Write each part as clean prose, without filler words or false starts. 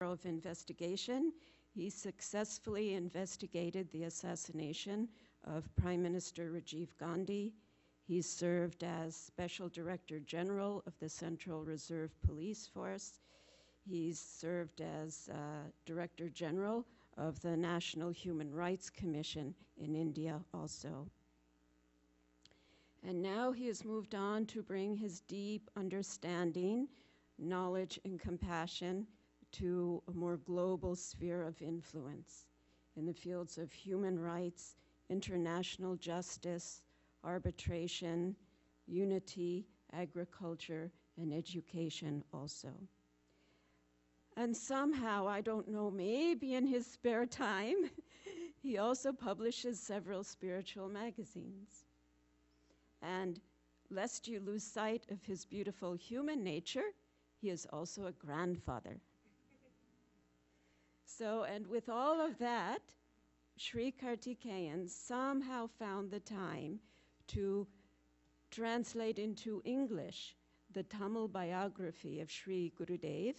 of Investigation. He successfully investigated the assassination of Prime Minister Rajiv Gandhi. He served as Special Director General of the Central Reserve Police Force. He's served as Director General of the National Human Rights Commission in India also. And now he has moved on to bring his deep understanding, knowledge, and compassion to a more global sphere of influence in the fields of human rights, international justice, arbitration, unity, agriculture, and education also. And somehow, I don't know, maybe in his spare time, he also publishes several spiritual magazines. And lest you lose sight of his beautiful human nature, he is also a grandfather. So, and with all of that, Sri Kartikeyan somehow found the time to translate into English the Tamil biography of Sri Gurudev,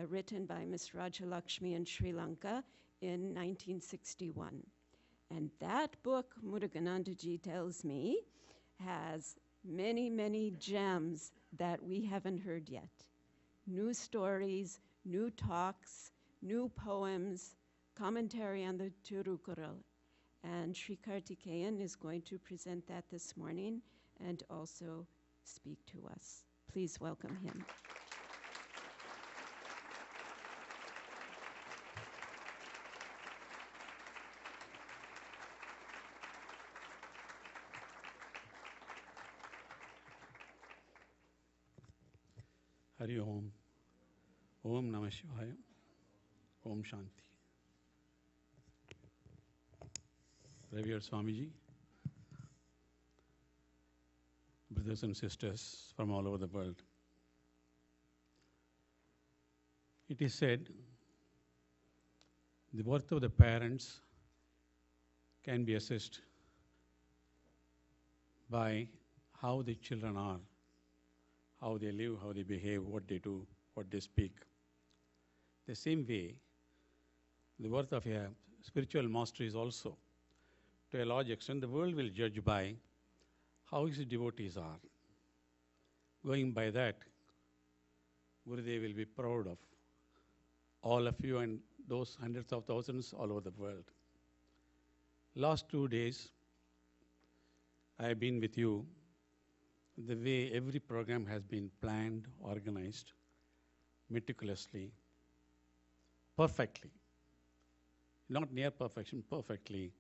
written by Ms. Rajalakshmi in Sri Lanka in 1961. And that book, Muruganandaji tells me, has many, many gems that we haven't heard yet. New stories, new talks, new poems, commentary on the Tirukural. And Sri Kartikeyan is going to present that this morning and also speak to us. Please welcome him. Hari Om. Om Namah Shivaya. Om Shanti. Revered Swamiji, brothers and sisters from all over the world. It is said the worth of the parents can be assessed by how the children are, how they live, how they behave, what they do, what they speak. The same way, the worth of a spiritual master is also, to a large extent, the world will judge by how his devotees are. Going by that, Gurudev will be proud of all of you and those hundreds of thousands all over the world. Last 2 days, I have been with you. The way every program has been planned, organized, meticulously, perfectly. Not near perfection, perfectly.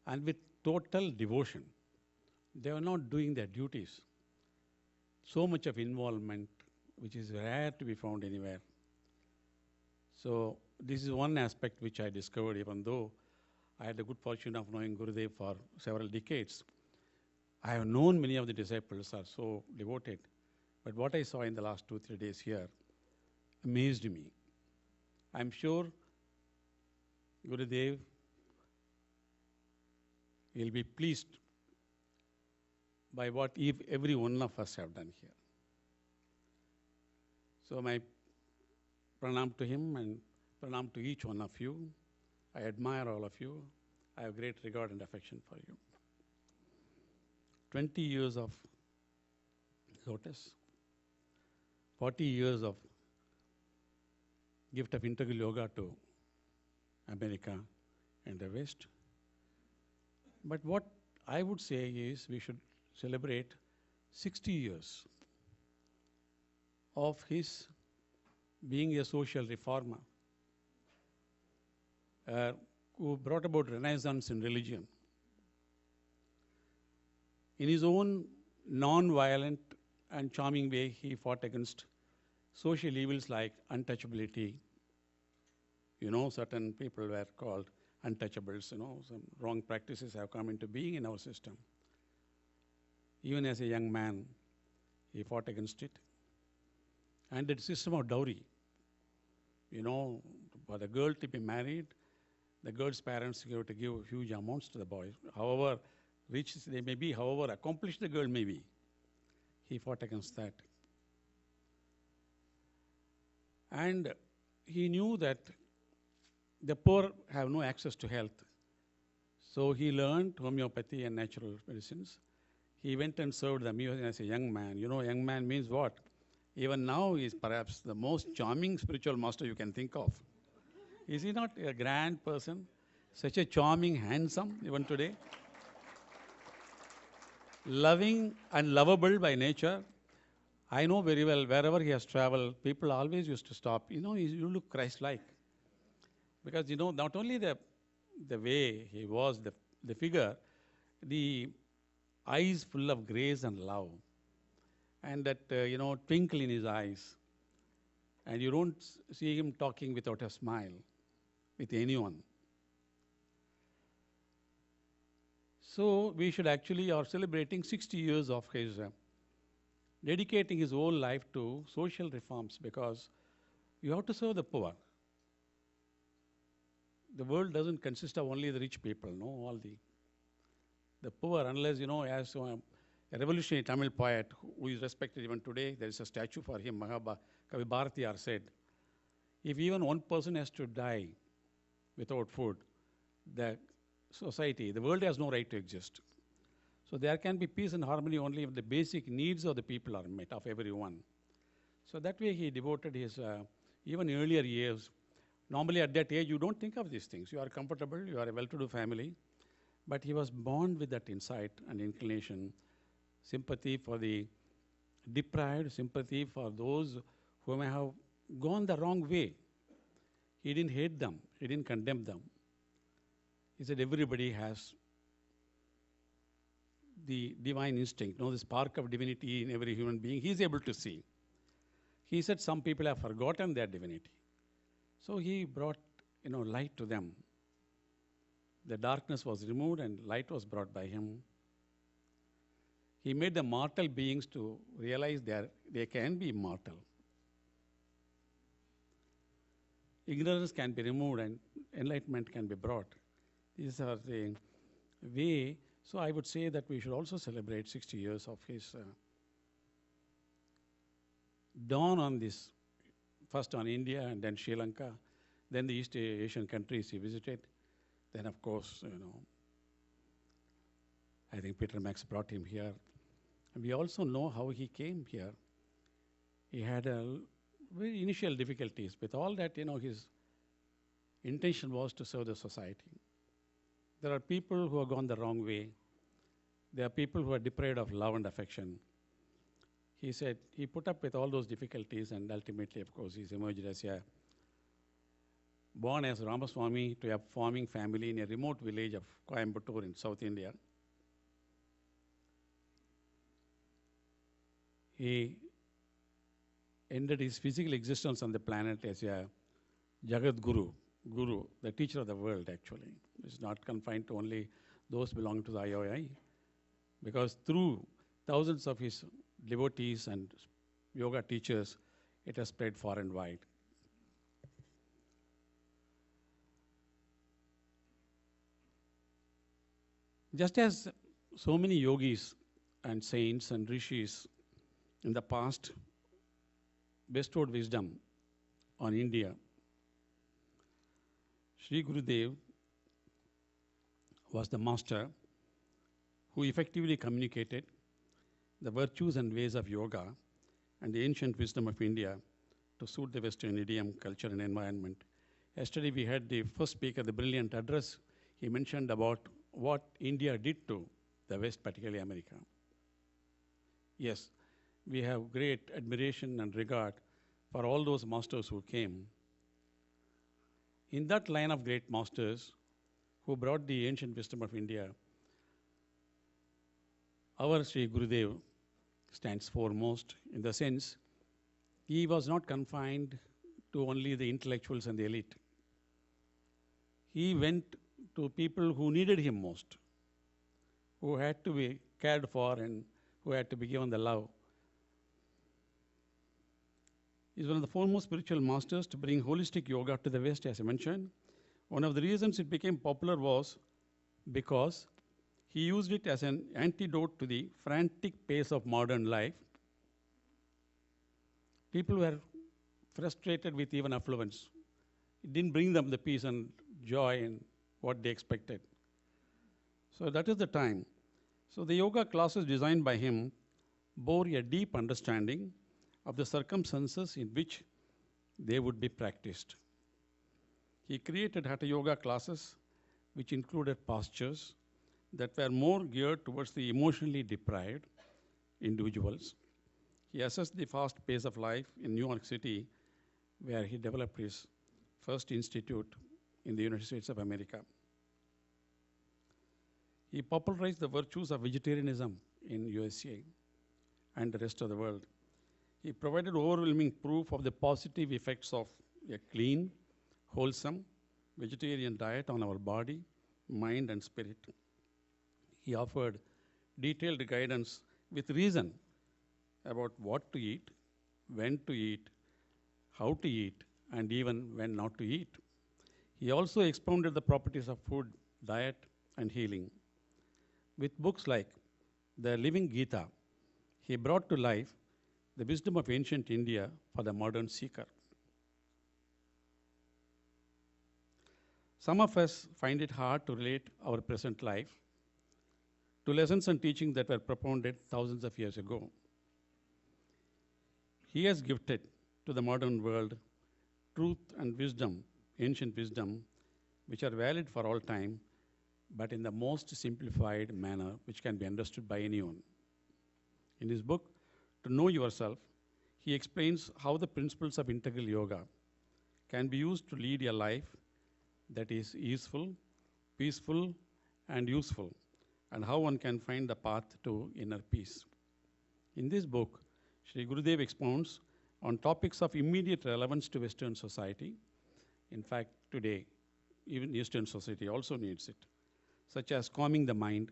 And with total devotion. They are not doing their duties. So much of involvement, which is rare to be found anywhere. So this is one aspect which I discovered, even though I had the good fortune of knowing Gurudev for several decades. I have known many of the disciples are so devoted, but what I saw in the last 2-3 days here amazed me. I'm sure Gurudev will be pleased by what every one of us have done here. So my pranam to him and pranam to each one of you. I admire all of you. I have great regard and affection for you. 20 years of Lotus, 40 years of gift of integral yoga to America and the West. But what I would say is we should celebrate 60 years of his being a social reformer who brought about renaissance in religion. In his own non-violent and charming way, he fought against social evils like untouchability. You know, certain people were called untouchables, you know, some wrong practices have come into being in our system. Even as a young man, he fought against it. And the system of dowry, you know, for the girl to be married, the girl's parents have to give huge amounts to the boy. However rich they may be, however accomplished the girl may be, he fought against that. And he knew that the poor have no access to health. So he learned homeopathy and natural medicines. He went and served them even as a young man. You know, young man means what? Even now, he is perhaps the most charming spiritual master you can think of. Is he not a grand person? Such a charming, handsome, even today. Loving and lovable by nature. I know very well, wherever he has traveled, people always used to stop. You know, you look Christ-like. Because, you know, not only the way he was, the figure, the eyes full of grace and love, and that, you know, twinkle in his eyes. And you don't see him talking without a smile with anyone. So we should actually are celebrating 60 years of his dedicating his whole life to social reforms, because you have to serve the poor. The world doesn't consist of only the rich people, no, all the poor, unless, you know, as a revolutionary Tamil poet who is respected even today, there is a statue for him, Kavi Bharatiyar said, if even one person has to die without food, the society, the world has no right to exist. So there can be peace and harmony only if the basic needs of the people are met, of everyone. So that way he devoted his even earlier years. Normally at that age, you don't think of these things. You are comfortable, you are a well-to-do family. But he was born with that insight and inclination, sympathy for the deprived, sympathy for those who may have gone the wrong way. He didn't hate them, he didn't condemn them. He said everybody has the divine instinct, the spark of divinity in every human being. He's able to see. He said some people have forgotten their divinity. So he brought, light to them. The darkness was removed and light was brought by him. He made the mortal beings to realize they can be immortal. Ignorance can be removed and enlightenment can be brought. These are the way. So I would say that we should also celebrate 60 years of his dawn on this, first on India and then Sri Lanka, then the East Asian countries he visited. Then, of course, I think Peter Max brought him here. And we also know how he came here. He had very initial difficulties. With all that, his intention was to serve the society. There are people who have gone the wrong way. There are people who are deprived of love and affection. He said he put up with all those difficulties, and ultimately, of course, he's emerged as born as Ramaswamy to a farming family in a remote village of Coimbatore in South India. He ended his physical existence on the planet as a Jagat Guru, the teacher of the world, actually. It's not confined to only those belonging to the IOI, because through thousands of his devotees and yoga teachers, it has spread far and wide. Just as so many yogis and saints and rishis in the past bestowed wisdom on India, Sri Gurudev was the master who effectively communicated the virtues and ways of yoga and the ancient wisdom of India to suit the Western idiom, culture, and environment. Yesterday we had the first speaker, the brilliant address. He mentioned about what India did to the West, particularly America. Yes, we have great admiration and regard for all those masters who came. In that line of great masters who brought the ancient wisdom of India, our Sri Gurudev stands foremost in the sense he was not confined to only the intellectuals and the elite. He went to people who needed him most, who had to be cared for and who had to be given the love. He's one of the foremost spiritual masters to bring holistic yoga to the West, as I mentioned. One of the reasons it became popular was because he used it as an antidote to the frantic pace of modern life. People were frustrated with even affluence. It didn't bring them the peace and joy and what they expected. So that is the time. So the yoga classes designed by him bore a deep understanding of the circumstances in which they would be practiced. He created Hatha Yoga classes which included postures that were more geared towards the emotionally deprived individuals. He assessed the fast pace of life in New York City, where he developed his first institute in the United States of America. He popularized the virtues of vegetarianism in USA and the rest of the world. He provided overwhelming proof of the positive effects of a clean, wholesome, vegetarian diet on our body, mind, and spirit. He offered detailed guidance with reason about what to eat, when to eat, how to eat, and even when not to eat. He also expounded the properties of food, diet, and healing. With books like The Living Gita, he brought to life the wisdom of ancient India for the modern seeker. Some of us find it hard to relate our present life to lessons and teachings that were propounded thousands of years ago. He has gifted to the modern world truth and wisdom, ancient wisdom, which are valid for all time, but in the most simplified manner which can be understood by anyone. In his book, To Know Yourself, he explains how the principles of integral yoga can be used to lead a life that is easeful, peaceful, and useful, and how one can find the path to inner peace. In this book, Sri Gurudev expounds on topics of immediate relevance to Western society. In fact, today, even Eastern society also needs it, such as calming the mind,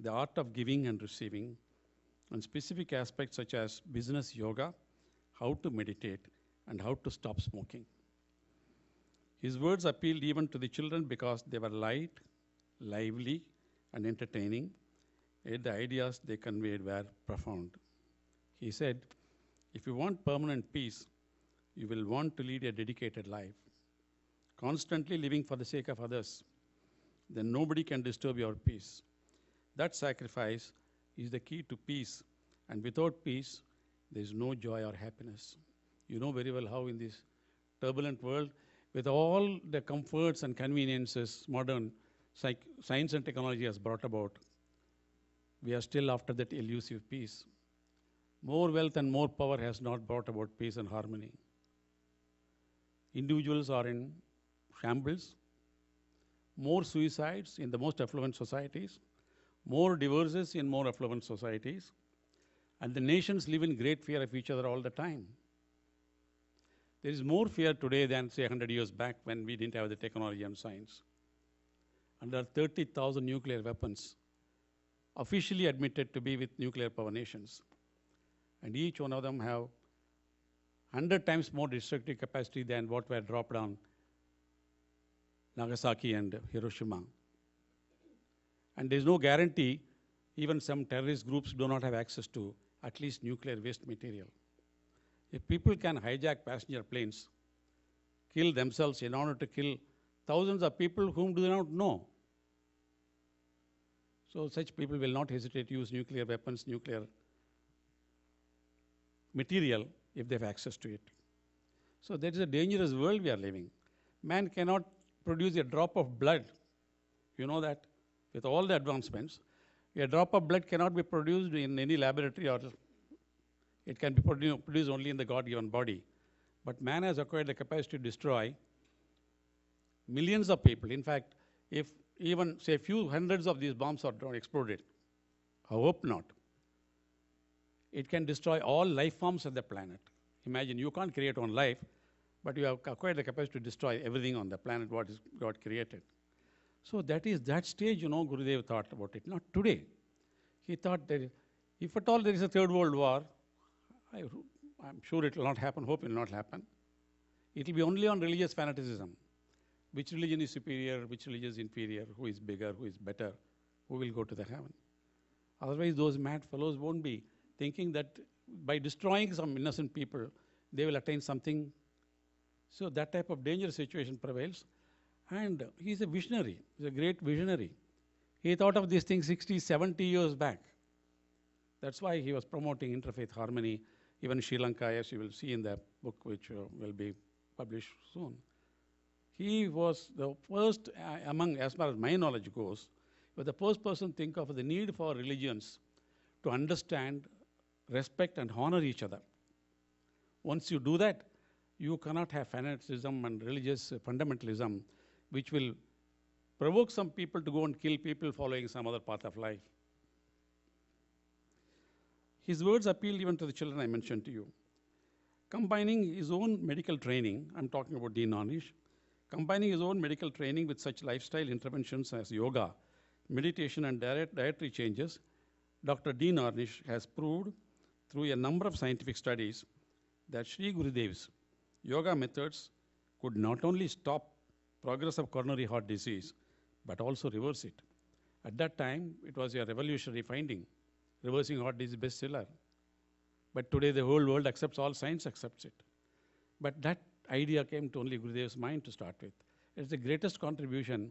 the art of giving and receiving, and specific aspects such as business yoga, how to meditate, and how to stop smoking. His words appealed even to the children because they were light, lively, and entertaining, yet the ideas they conveyed were profound. He said, if you want permanent peace, you will want to lead a dedicated life, constantly living for the sake of others. Then nobody can disturb your peace. That sacrifice is the key to peace, and without peace, there is no joy or happiness. You know very well how in this turbulent world, with all the comforts and conveniences modern science and technology has brought about, we are still after that elusive peace. More wealth and more power has not brought about peace and harmony. Individuals are in shambles, more suicides in the most affluent societies, more divorces in more affluent societies, and the nations live in great fear of each other all the time. There is more fear today than, say, 100 years back when we didn't have the technology and science. And there are 30,000 nuclear weapons officially admitted to be with nuclear power nations. And each one of them have 100 times more destructive capacity than what were dropped on Nagasaki and Hiroshima. And there's no guarantee, even some terrorist groups do not have access to at least nuclear waste material. If people can hijack passenger planes, kill themselves in order to kill thousands of people whom do not know, so such people will not hesitate to use nuclear weapons, nuclear material if they have access to it. So that is a dangerous world we are living. Man cannot produce a drop of blood. You know that with all the advancements, a drop of blood cannot be produced in any laboratory, or it can be produced only in the God-given body. But man has acquired the capacity to destroy millions of people. In fact, if even, say, a few hundreds of these bombs are exploded, I hope not, it can destroy all life forms of the planet. Imagine, you can't create one life, but you have acquired the capacity to destroy everything on the planet what is God created. So that is that stage, Gurudev thought about it. Not today. He thought that if at all there is a third world war, I'm sure it will not happen, hope it will not happen. It will be only on religious fanaticism. Which religion is superior, which religion is inferior, who is bigger, who is better, who will go to the heaven. Otherwise, those mad fellows won't be thinking that by destroying some innocent people, they will attain something So that type of dangerous situation prevails. And he's a visionary, he's a great visionary. He thought of these things 60, 70 years back. That's why he was promoting interfaith harmony. Even Sri Lanka, as you will see in the book, which will be published soon. He was the first among, as far as my knowledge goes, was the first person to think of the need for religions to understand, respect, and honor each other. Once you do that, you cannot have fanaticism and religious fundamentalism, which will provoke some people to go and kill people following some other path of life. His words appealed even to the children I mentioned to you. Combining his own medical training, I'm talking about Dean Ornish, combining his own medical training with such lifestyle interventions as yoga, meditation, and dietary changes, Dr. Dean Ornish has proved through a number of scientific studies that Sri Gurudev's yoga methods could not only stop progress of coronary heart disease, but also reverse it. At that time, it was a revolutionary finding. Reversing heart disease bestseller. But today the whole world accepts, all science accepts it. But that idea came to only Gurudev's mind to start with. It's the greatest contribution,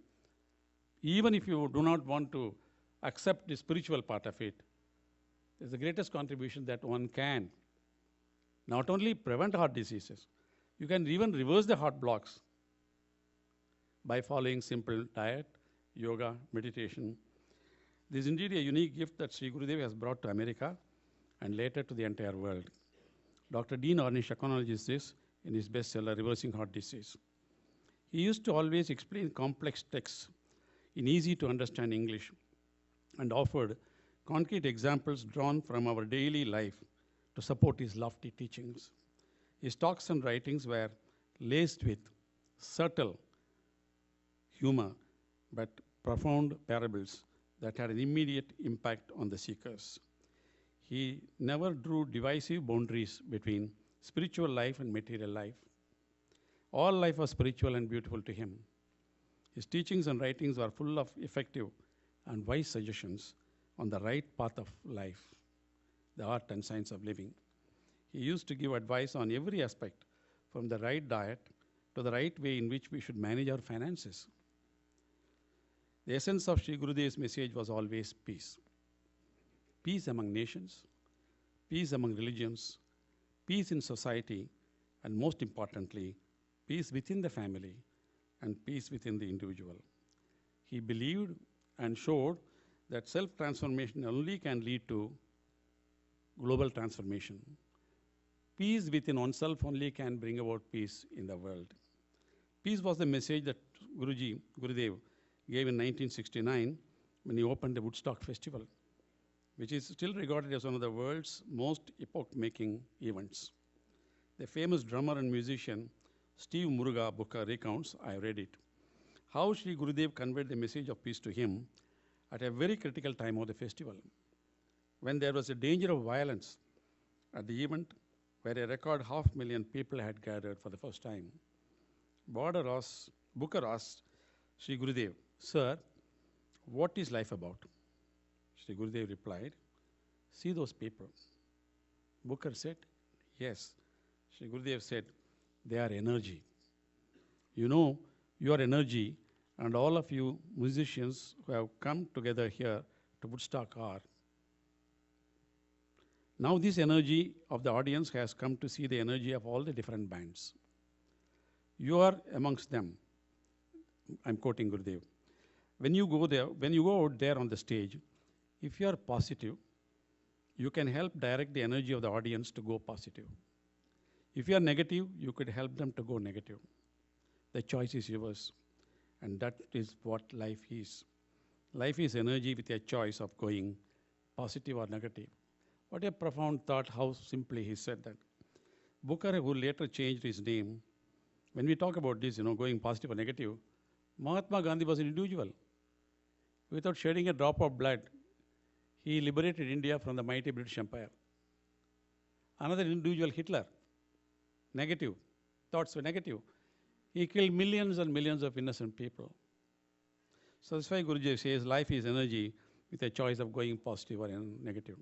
even if you do not want to accept the spiritual part of it. It's the greatest contribution that one can not only prevent heart diseases, you can even reverse the heart blocks by following simple diet, yoga, meditation. This is indeed a unique gift that Sri Gurudev has brought to America and later to the entire world. Dr. Dean Ornish acknowledges this in his bestseller, Reversing Heart Disease. He used to always explain complex texts in easy to understand English and offered concrete examples drawn from our daily life to support his lofty teachings. His talks and writings were laced with subtle humor but profound parables that had an immediate impact on the seekers. He never drew divisive boundaries between spiritual life and material life. All life was spiritual and beautiful to him. His teachings and writings were full of effective and wise suggestions on the right path of life, the art and science of living. He used to give advice on every aspect, from the right diet to the right way in which we should manage our finances. The essence of Sri Gurudev's message was always peace. Peace among nations, peace among religions, peace in society, and most importantly, peace within the family and peace within the individual. He believed and showed that self-transformation only can lead to global transformation. Peace within oneself only can bring about peace in the world. Peace was the message that Gurudev gave in 1969 when he opened the Woodstock Festival, which is still regarded as one of the world's most epoch-making events. The famous drummer and musician Steve Muruga Booker recounts, I read it, how Sri Gurudev conveyed the message of peace to him at a very critical time of the festival, when there was a danger of violence at the event where a record 500,000 people had gathered for the first time. Booker asked Sri Gurudev, "Sir, what is life about?" Sri Gurudev replied, "See those people." Booker said, "Yes." Sri Gurudev said, "They are energy. You know, your energy and all of you musicians who have come together here to Woodstock are. Now this energy of the audience has come to see the energy of all the different bands. You are amongst them." I'm quoting Gurudev. When you go out there on the stage, if you are positive, you can help direct the energy of the audience to go positive. If you are negative, you could help them to go negative. The choice is yours. And that is what life is. Life is energy with a choice of going positive or negative. What a profound thought, how simply he said that. Booker, who later changed his name, when we talk about this, going positive or negative, Mahatma Gandhi was an individual. Without shedding a drop of blood, he liberated India from the mighty British Empire. Another individual, Hitler, negative, thoughts were negative. He killed millions and millions of innocent people. So that's why Guruji says life is energy with a choice of going positive or negative.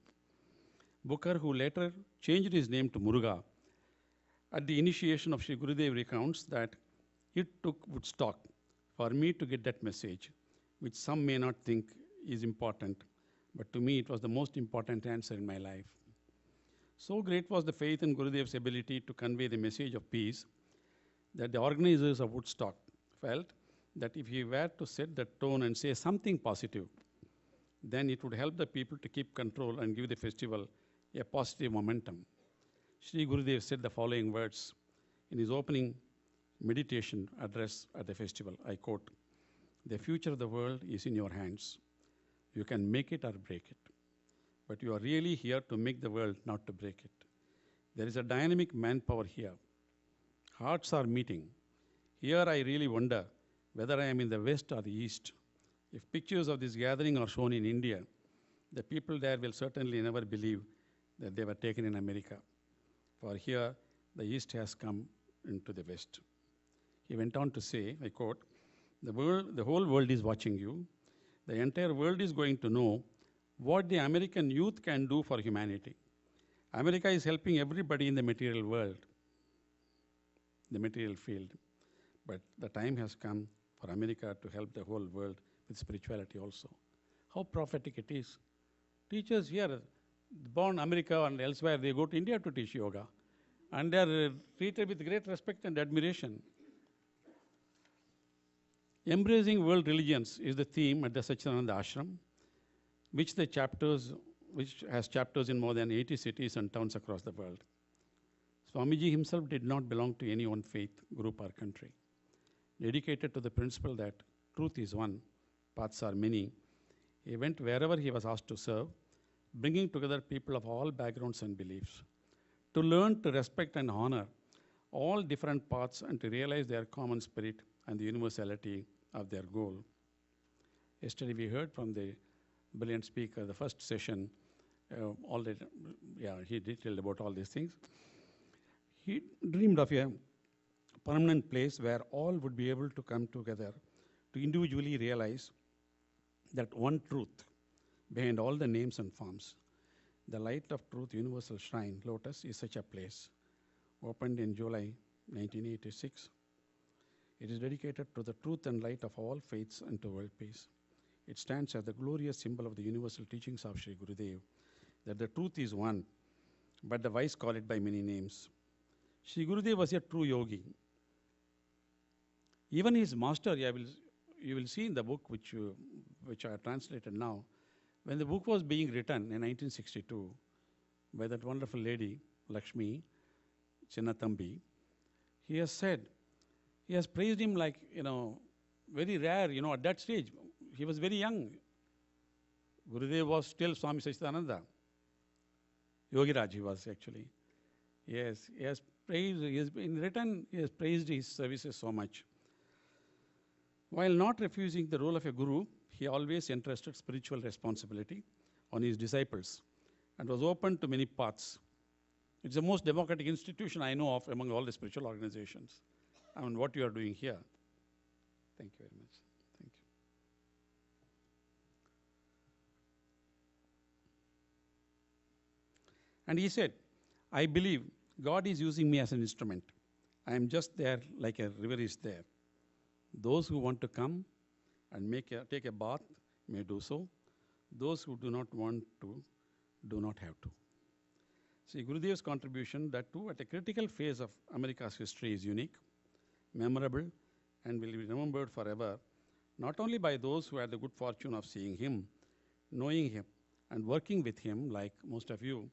Booker, who later changed his name to Muruga, At the initiation of Sri Gurudev recounts that it took Woodstock for me to get that message, which some may not think is important, but to me it was the most important answer in my life. So great was the faith in Gurudev's ability to convey the message of peace that the organizers of Woodstock felt that if he were to set the tone and say something positive, then it would help the people to keep control and give the festival a positive momentum. Sri Gurudev said the following words in his opening meditation address at the festival. I quote, "The future of the world is in your hands. You can make it or break it. But you are really here to make the world, not to break it. There is a dynamic manpower here. Hearts are meeting. Here I really wonder whether I am in the West or the East. If pictures of this gathering are shown in India, the people there will certainly never believe that they were taken in America. For here, the East has come into the West." He went on to say, I quote, the whole world is watching you. The entire world is going to know what the American youth can do for humanity. America is helping everybody in the material world, the material field. But the time has come for America to help the whole world with spirituality also. How prophetic it is. Teachers here, born America and elsewhere, they go to India to teach yoga. And they are treated with great respect and admiration. Embracing world religions is the theme at the Satchidananda Ashram, which has chapters in more than 80 cities and towns across the world. Swamiji himself did not belong to any one faith, group or country. Dedicated to the principle that truth is one, paths are many, he went wherever he was asked to serve, bringing together people of all backgrounds and beliefs, to learn to respect and honor all different paths and to realize their common spirit and the universality of their goal. Yesterday we heard from the brilliant speaker, the first session, he detailed about all these things. He dreamed of a permanent place where all would be able to come together to individually realize that one truth behind all the names and forms. The Light of Truth Universal Shrine, Lotus, is such a place. Opened in July 1986. It is dedicated to the truth and light of all faiths and to world peace. It stands as the glorious symbol of the universal teachings of Sri Gurudev, that the truth is one, but the wise call it by many names. Sri Gurudev was a true yogi. Even his master, you will see in the book which I have translated now, when the book was being written in 1962 by that wonderful lady, Lakshmi Chinnatambi, he has praised him like, very rare, at that stage. He was very young. Gurudev was still Swami Satchidananda. Yogiraj he was actually. Yes, he has praised his services so much. While not refusing the role of a guru, he always entrusted spiritual responsibility on his disciples and was open to many paths. It's the most democratic institution I know of among all the spiritual organizations. What you are doing here. Thank you very much. Thank you. And he said, I believe God is using me as an instrument. I am just there like a river is there. Those who want to come and take a bath may do so. Those who do not want to do not have to. See, Gurudev's contribution, that too at a critical phase of America's history, is unique, memorable, and will be remembered forever, not only by those who had the good fortune of seeing him, knowing him, and working with him, like most of you,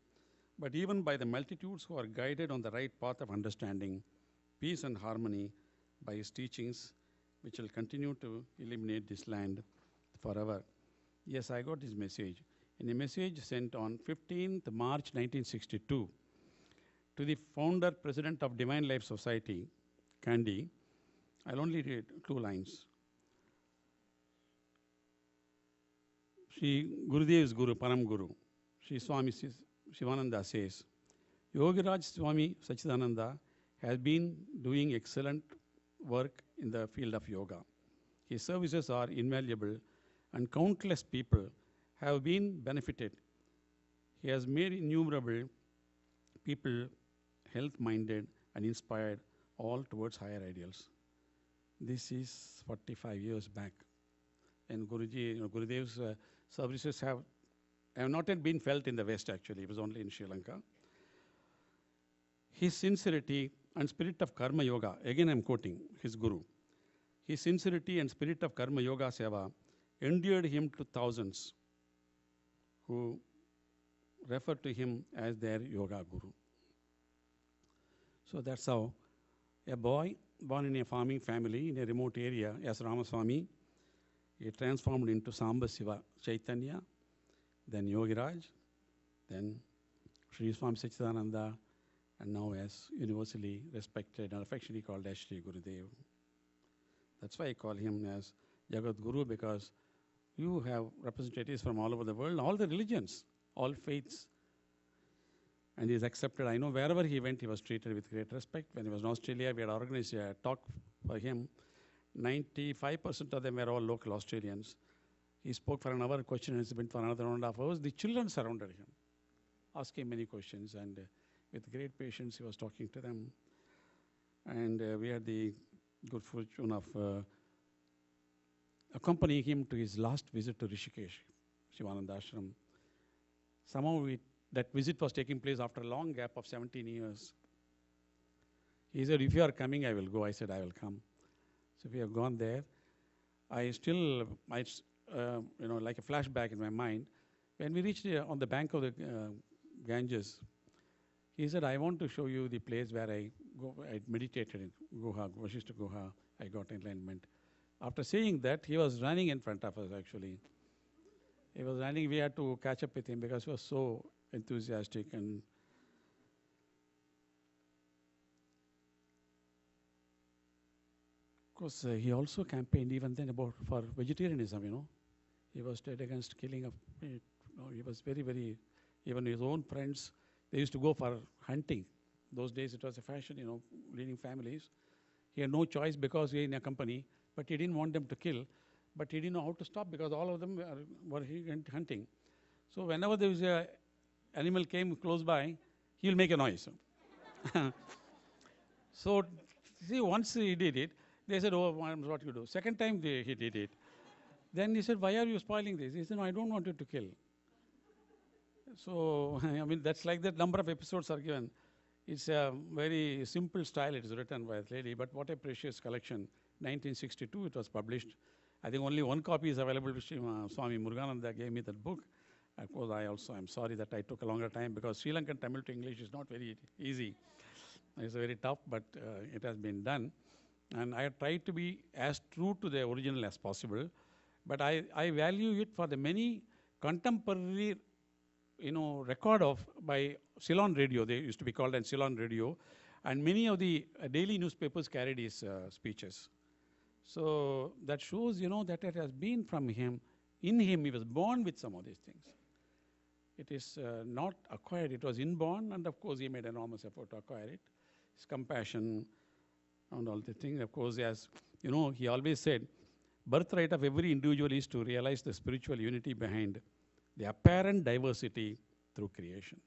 but even by the multitudes who are guided on the right path of understanding, peace and harmony by his teachings, which will continue to illuminate this land forever. Yes, I got his message. In a message sent on 15th March 1962 to the founder, president of Divine Life Society, Kandy, I'll only read 2 lines. Sri Gurudev's Guru, Param Guru, Sri Swami Shivananda says, Yogiraj Swami Satchidananda has been doing excellent work in the field of yoga. His services are invaluable and countless people have been benefited. He has made innumerable people health-minded and inspired all towards higher ideals. This is 45 years back. And Guruji, Gurudev's services have not yet been felt in the West, actually. It was only in Sri Lanka. His sincerity and spirit of karma yoga, again I'm quoting his guru, his sincerity and spirit of karma yoga seva endeared him to thousands who refer to him as their yoga guru. So that's how a boy born in a farming family in a remote area as Ramaswamy, he transformed into Samba Siva Chaitanya, then Yogiraj, then Sri Swami Satchidananda, and now as universally respected and affectionately called as Sri Gurudev. That's why I call him as Jagat Guru, because you have representatives from all over the world, all the religions, all faiths, and he is accepted. I know wherever he went, he was treated with great respect. When he was in Australia, we had organized a talk for him. 95% of them were all local Australians. He spoke for an hour, question and answer for another 1.5 hours. The children surrounded him, asking many questions, and with great patience, he was talking to them. And we had the good fortune of accompanying him to his last visit to Rishikesh, Shivananda Ashram. Somehow that visit was taking place after a long gap of 17 years. He said, if you are coming, I will go. I said, I will come. So we have gone there. I still, like a flashback in my mind, when we reached on the bank of the Ganges, he said, I want to show you the place where I meditated in Guha, Vashishta Guha. I got enlightenment. After saying that, he was running in front of us, actually. He was running. We had to catch up with him because he was so enthusiastic. And of course, he also campaigned even then for vegetarianism, He was dead against killing of meat. He was very, very, even his own friends, they used to go for hunting. Those days it was a fashion, leading families. He had no choice because he was in a company, but he didn't want them to kill. But he didn't know how to stop because all of them were hunting. So whenever there was an animal came close by, he'll make a noise. So see, once he did it, they said, oh, what you do? Second time he did it. Then he said, why are you spoiling this? He said, no, I don't want you to kill. So, that's like that number of episodes are given. It's a very simple style. It is written by a lady, but what a precious collection. 1962 it was published. I think only one copy is available, which Swami Murugananda gave me that book. Of course, I'm sorry that I took a longer time because Sri Lankan Tamil to English is not very easy. It's very tough, but it has been done. And I have tried to be as true to the original as possible. But I value it for the many contemporary record of by Ceylon Radio. They used to be called as Ceylon Radio. And many of the daily newspapers carried his speeches. So that shows, that it has been from him. In him, he was born with some of these things. It is not acquired. It was inborn. And of course, he made enormous effort to acquire it. His compassion and all the things. Of course, as he always said, birthright of every individual is to realize the spiritual unity behind the apparent diversity through creation.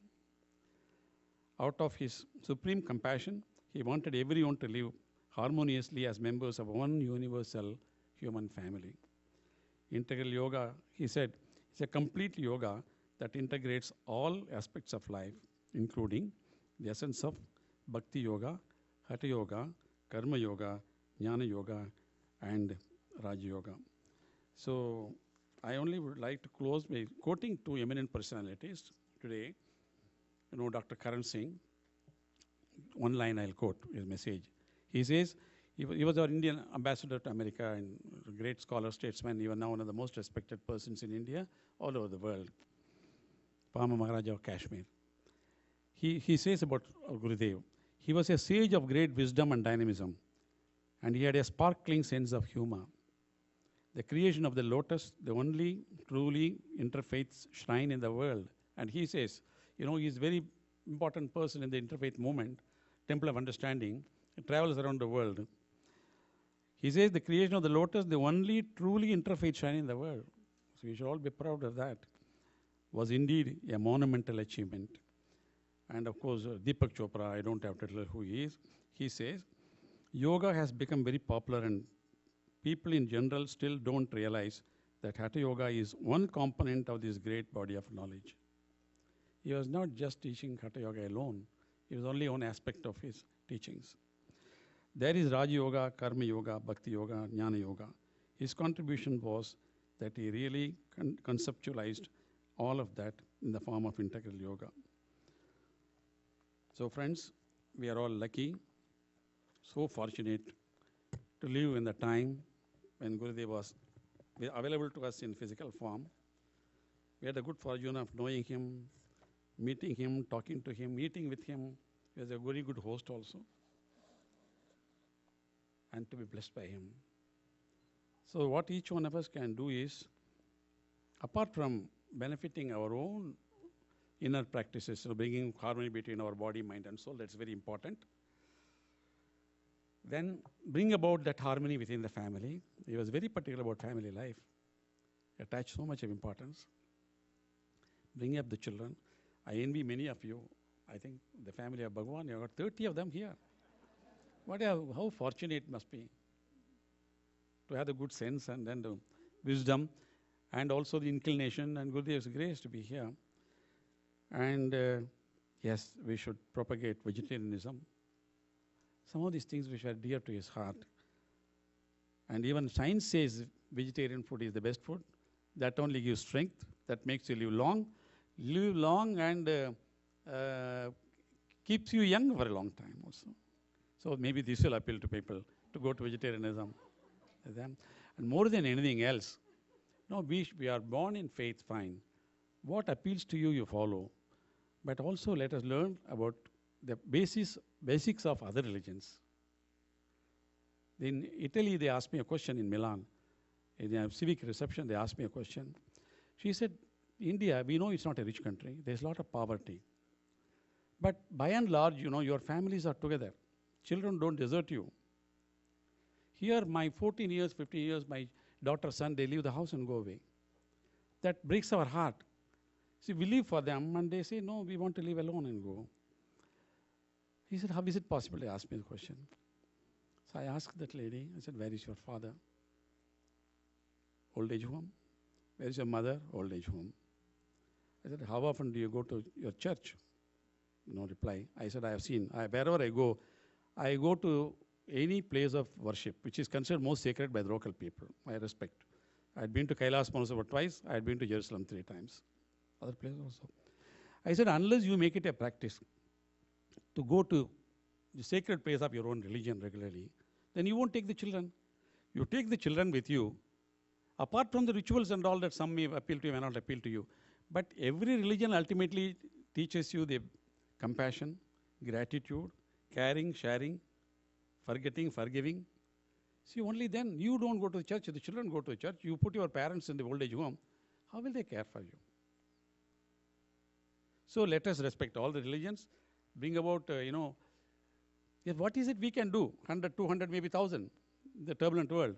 Out of his supreme compassion, he wanted everyone to live harmoniously as members of one universal human family. Integral yoga, he said, is a complete yoga that integrates all aspects of life, including the essence of Bhakti Yoga, Hatha Yoga, Karma Yoga, Jnana Yoga, and Raja Yoga. So I only would like to close by quoting two eminent personalities today. Dr. Karan Singh. One line I'll quote his message. He says, he was our Indian ambassador to America and a great scholar, statesman, even now one of the most respected persons in India, all over the world. Pama Maharaja of Kashmir. He says about Gurudev, he was a sage of great wisdom and dynamism, and he had a sparkling sense of humor. The creation of the lotus, the only truly interfaith shrine in the world. And he says, he's a very important person in the interfaith movement, Temple of Understanding. It travels around the world. He says the creation of the lotus, the only truly interfaith shrine in the world, so we should all be proud of that, was indeed a monumental achievement. and of course Deepak Chopra, I don't have to tell who he is, he says, yoga has become very popular and people in general still don't realize that Hatha Yoga is one component of this great body of knowledge. He was not just teaching Hatha Yoga alone, it was only one aspect of his teachings. There is Raja Yoga, Karma Yoga, Bhakti Yoga, Jnana Yoga. His contribution was that he really conceptualized all of that in the form of integral yoga. So friends, we are all lucky, so fortunate to live in the time when Gurudev was available to us in physical form. We had the good fortune of knowing him, meeting him, talking to him, eating with him. He was a very good host also, and to be blessed by him. So what each one of us can do is, apart from benefiting our own inner practices, so bringing harmony between our body, mind, and soul, that's very important. Then bring about that harmony within the family. He was very particular about family life. He attached so much of importance. Bring up the children. I envy many of you. I think the family of Bhagavan, you have got 30 of them here. How fortunate it must be to have the good sense and then the wisdom and also the inclination and Gurudev's grace to be here. And yes, we should propagate vegetarianism. Some of these things which are dear to his heart. And even science says vegetarian food is the best food. That only gives strength, that makes you live long and keeps you young for a long time also. So maybe this will appeal to people to go to vegetarianism. And more than anything else, no, we are born in faith, fine. What appeals to you, you follow. But also let us learn about the basics of other religions. In Italy, they asked me a question in Milan. In a civic reception, they asked me a question. She said, India, we know it's not a rich country. There's a lot of poverty. But by and large, your families are together. Children don't desert you. Here, my 14 years, 15 years, my daughter, son, they leave the house and go away. That breaks our heart. See, we live for them, and they say, no, we want to live alone and go. He said, how is it possible? He asked me the question. So I asked that lady, I said, where is your father? Old age home. Where is your mother? Old age home. I said, how often do you go to your church? No reply. I said, I have seen. Wherever I go to any place of worship, which is considered most sacred by the local people. I respect. I had been to Kailas Manasabha twice. I had been to Jerusalem 3 times. Other places also. I said, unless you make it a practice to go to the sacred place of your own religion regularly, then you won't take the children. You take the children with you, apart from the rituals and all that some may appeal to you, may not appeal to you. But every religion ultimately teaches you the compassion, gratitude, caring, sharing, forgetting, forgiving. See, only then you don't go to the church, the children go to the church, you put your parents in the old age home, how will they care for you? So let us respect all the religions, bring about, what is it we can do? 100, 200, maybe 1,000 in the turbulent world.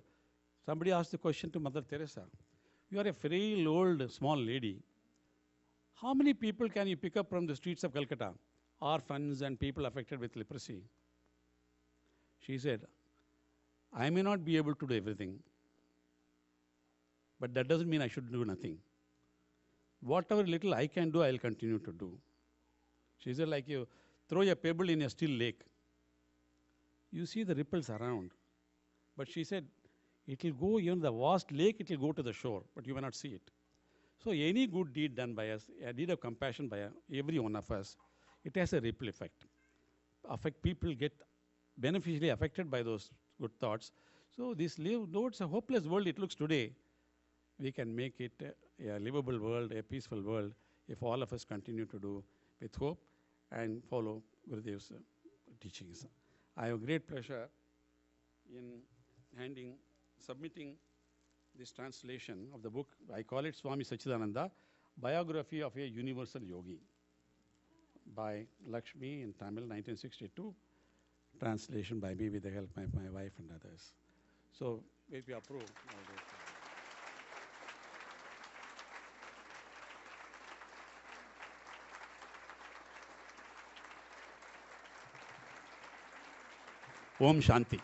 Somebody asked the question to Mother Teresa. You are a frail, old, small lady. How many people can you pick up from the streets of Calcutta? Orphans and people affected with leprosy. She said, I may not be able to do everything, but that doesn't mean I should do nothing. Whatever little I can do, I'll continue to do. She said, like you throw a pebble in a still lake. You see the ripples around. But she said, it will go, even the vast lake, it will go to the shore, but you may not see it. So any good deed done by us, a deed of compassion by every one of us, it has a ripple effect. People get beneficially affected by those good thoughts. So though it's a hopeless world it looks today, we can make it a livable world, a peaceful world, if all of us continue to do with hope and follow Gurudev's teachings. I have great pleasure in submitting this translation of the book. I call it Swami Sachidananda, Biography of a Universal Yogi, by Lakshmi in Tamil, 1962. Translation by me with the help of my wife and others. So, if you approve. Om Shanti.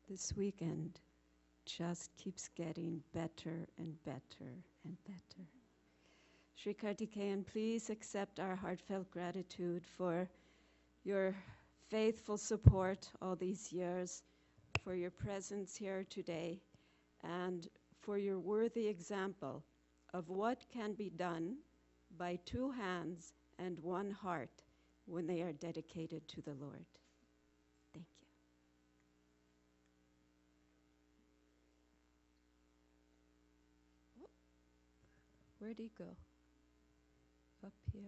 This weekend just keeps getting better and better and better. Sri Kartikeyan, please accept our heartfelt gratitude for your faithful support all these years, for your presence here today, and for your worthy example of what can be done by 2 hands and 1 heart when they are dedicated to the Lord. Thank you. Where'd he go? Up here?